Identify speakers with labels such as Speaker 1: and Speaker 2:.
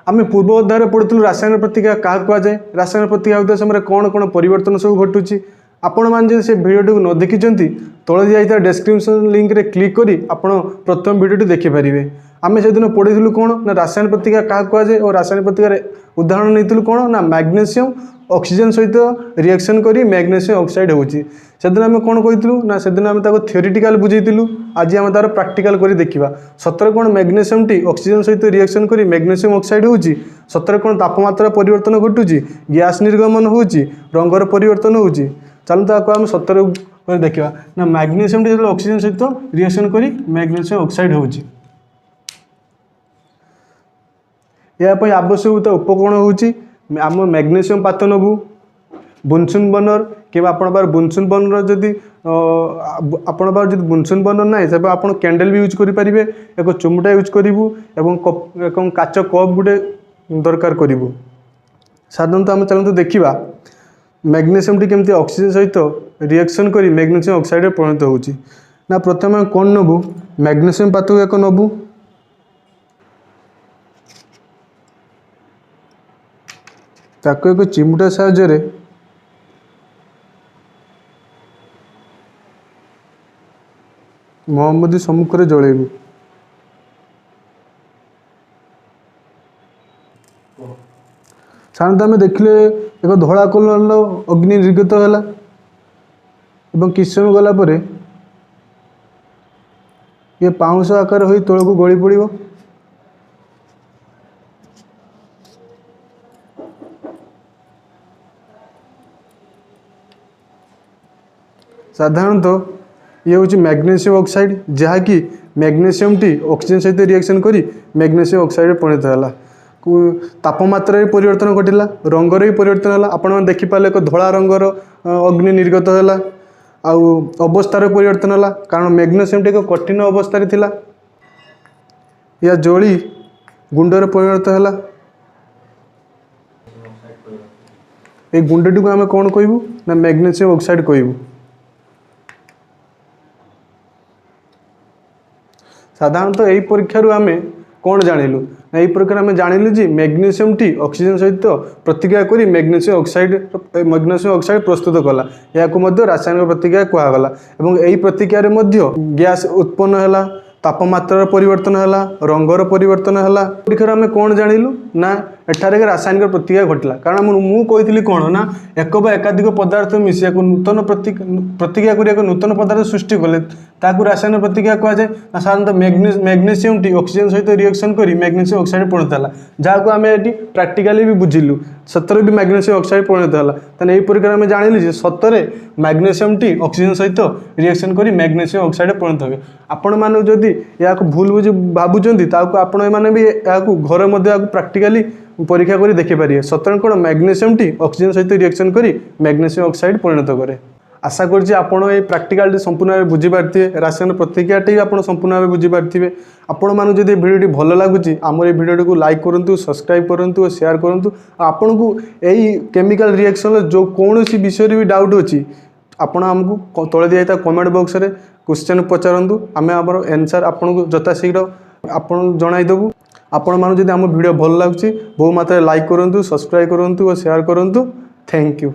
Speaker 1: आम पूर्व अध्याय पढ़ुलू रासायनिक प्रतिक्रिया क्या कहुए, रासायनिक प्रतिक्रिया होता समय कौन कौन परिवर्तन सब घटुची। आपण मैंने से भिडियो न देखी तले दिया डिस्क्रिप्शन लिंक रे क्लिक करी आपण प्रथम भिडियो देखिपारे। आम से दिन पढ़ी कौन ना रासायनिक प्रतिक्रिया क्या कहुए और रासायनिक प्रतिक्रिया उदाहरण नहीं कौन ना मैग्नेशियम ऑक्सीजन सहित रिएक्शन करी मैग्नेशियम ऑक्साइड होची। से दिन आम कौन कही ना से दिन आम थियोरिटिकल बुझेलु, आज आम तार प्रैक्टिकल करी देखिबा सतर कौन मैग्नेशियम टी ऑक्सीजन सहित रिएक्शन करी मैग्नेशियम ऑक्साइड होची, सतर कौन तापमात्रा परिवर्तन घटुची, गैस निर्गमन होची, रंगर परिवर्तन होची। चलता आम सतर देखा ना मैग्नेशियम टी ऑक्सीजन सहित रिएक्शन करी मैग्नेशियम ऑक्साइड होची। यापाई आवश्यकता उपकरण होची आम मैग्नेशियम पात नबू, बुनसुन बर्नर कि आप बुनसुन बर्नर जदि आप बुनसुन बर्नर ना तब आप कैंडल भी यूज करेंगे, एक चुमुटा यूज करूँ और काच कप गुटे दरकार करूँ। साधारणतः आम चलते देखा मैग्नेशियम टी केमती ऑक्सीजन सहित रिएक्शन करी मैग्नेशियम ऑक्साइड परिणत होची ना। प्रथम कौन नबू मैग्नेशियम पात एक नबू, ताको एक चिमुटा साहाय्य मोमबत्ती सम्मुख में जलैबू। साधारणतः आम देखिले एक धला कलर अग्नि निर्गत है किछ समय गला पर ये पाउंस आकार हो तौक गली पड़ो। साधारणतः ये हूँ मैग्नेशियम ऑक्साइड जहाँकि मैग्नेशियम टी ऑक्सीजन सहित रिएक्शन करी मैग्नेशियम ऑक्साइड परिणत है। तापमात्रा परिवर्तन घटिला, रंगर भी परिवर्तन है। आपण देखिपारे एक धला रंगर अग्नि निर्गत है अवस्थार परिवर्तन है कारण मैग्नेशियम टी एक कठिन अवस्था थिला या जली गुंडर परिणत है। ये गुंडटी को आम कौन कहबू ना मैग्नेशियम ऑक्साइड कहबू। साधारणतः यही परीक्षार आम कौन जानिलु ना यही प्रकार आम जानिलु जी मैग्नेशियम टी ऑक्सीजन सहित प्रतिक्रिया करी मैग्नेशियम ऑक्साइड प्रस्तुत कला। या रासायनिक प्रतिक्रिया कहगला और यही प्रतिक्रिया गैस उत्पन्न है, तापमात्रा परिवर्तन है, रंगर परिवर्तन है। परीक्षार आम कौन जानिलु ना एठारे रासायनिक प्रतिक्रिया घटला कारण मु कही कौन ना एक बा एकाधिक पदार्थ मिसी नूतन प्रतिक्रिया कर नूतन पदार्थ सृष्टि कले ताकू रासायनिक प्रतिक्रिया कहुए। साधारणतः मैग्नेशियम टी ऑक्सीजन सहित रिएक्शन करी मैग्नेशियम ऑक्साइड परिणत है जहाँ को आम ये प्रैक्टिकली भी बुझिलु सतरे भी मैग्नेशियम ऑक्साइड परिणत है। तेनाली यही प्रकार आम जानिलु सतरे मैग्नेशियम टी ऑक्सीजन सहित रिएक्शन करी मैग्नेशियम ऑक्साइड परिणत हुए। आपण माने जदि या भूल बुझी भावुंट ताकू आपण मैंने भी घर प्रैक्टिकली परीक्षा करी देखिपारे सतरे कौन मैग्नेशियम टी ऑक्सीजन सहित रिएक्शन करी मैग्नेशियम ऑक्साइड परिणत करे। आशा करछि आपण ए प्रैक्टिकल संपूर्ण भाव बुझी पारथिबे, रासायनिक प्रतिक्रियाटी आपण संपूर्ण भाव बुझी पारथिबे। आपण मानु जदि भिडियोटी भल लागुछि आमर ए भिडियोटी को लाइक करंतु, सब्सक्राइब करंतु और शेयर करंतु। आपण को एई केमिकल रिएक्शन जो कोनोसी विषय भी डाउट अछि आपण हमकु तळे दिया कमेंट बॉक्स रे क्वेश्चन पचारंतु, आमे हमर आंसर आपण को यथाशीघ्र आपण जणाई देबु। आपण मानु जदि आम भिडियो भल लागुछि बहु मात्रा लाइक करंतु, सब्सक्राइब करंतु और शेयर करंतु। Thank you.